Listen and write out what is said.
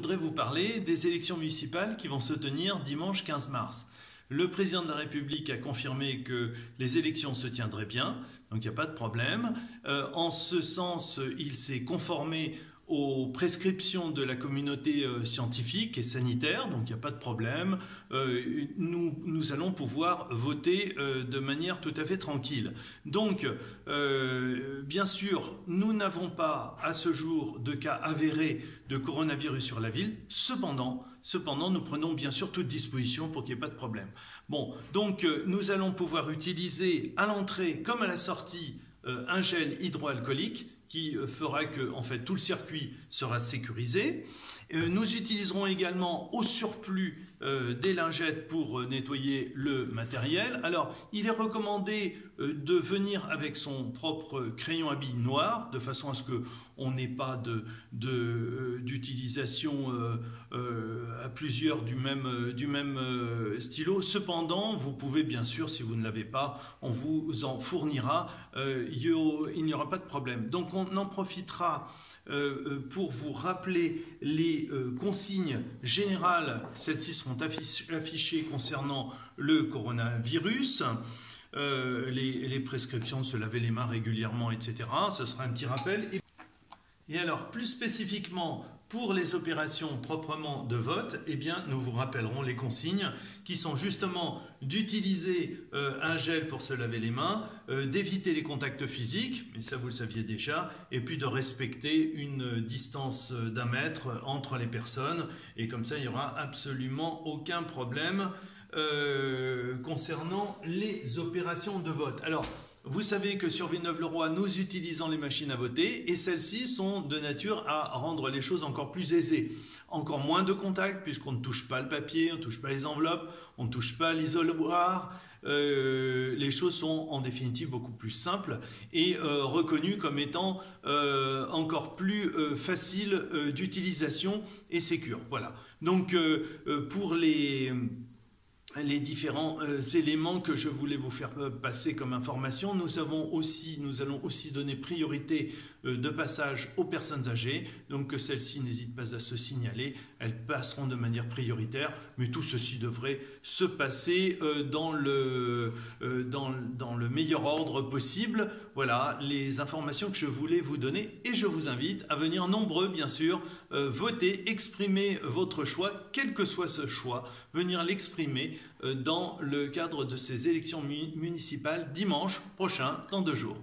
Je voudrais vous parler des élections municipales qui vont se tenir dimanche 15 mars. Le président de la République a confirmé que les élections se tiendraient bien, donc il n'y a pas de problème. En ce sens, il s'est conformé aux prescriptions de la communauté scientifique et sanitaire, donc il n'y a pas de problème. Nous allons pouvoir voter de manière tout à fait tranquille. Donc, bien sûr, nous n'avons pas à ce jour de cas avérés de coronavirus sur la ville. Cependant, nous prenons bien sûr toutes dispositions pour qu'il n'y ait pas de problème. Bon, donc nous allons pouvoir utiliser à l'entrée comme à la sortie un gel hydroalcoolique qui fera que en fait, tout le circuit sera sécurisé. Nous utiliserons également au surplus des lingettes pour nettoyer le matériel. Alors, il est recommandé de venir avec son propre crayon à billes noir, de façon à ce qu'on n'ait pas d'utilisation à plusieurs du même stylo. Cependant, vous pouvez bien sûr, si vous ne l'avez pas, on vous en fournira, il n'y aura pas de problème. Donc on en profitera pour vous rappeler les consignes générales. Celles-ci seront affichées concernant le coronavirus. Les prescriptions de se laver les mains régulièrement, etc. Ce sera un petit rappel. Et alors, plus spécifiquement, pour les opérations proprement de vote, eh bien, nous vous rappellerons les consignes qui sont justement d'utiliser un gel pour se laver les mains, d'éviter les contacts physiques, mais ça vous le saviez déjà, et puis de respecter une distance d'1 mètre entre les personnes. Et comme ça, il n'y aura absolument aucun problème concernant les opérations de vote. Alors, vous savez que sur Villeneuve-le-Roi, nous utilisons les machines à voter et celles-ci sont de nature à rendre les choses encore plus aisées. Encore moins de contacts puisqu'on ne touche pas le papier, on ne touche pas les enveloppes, on ne touche pas l'isoloir. Les choses sont en définitive beaucoup plus simples et reconnues comme étant encore plus faciles d'utilisation et sécures. Voilà. Donc pour les différents éléments que je voulais vous faire passer comme information, nous allons aussi donner priorité de passage aux personnes âgées, donc que celles-ci n'hésitent pas à se signaler, elles passeront de manière prioritaire, mais tout ceci devrait se passer dans le meilleur ordre possible. Voilà les informations que je voulais vous donner et je vous invite à venir nombreux, bien sûr, voter, exprimer votre choix, quel que soit ce choix, venir l'exprimer dans le cadre de ces élections municipales dimanche prochain, dans 2 jours.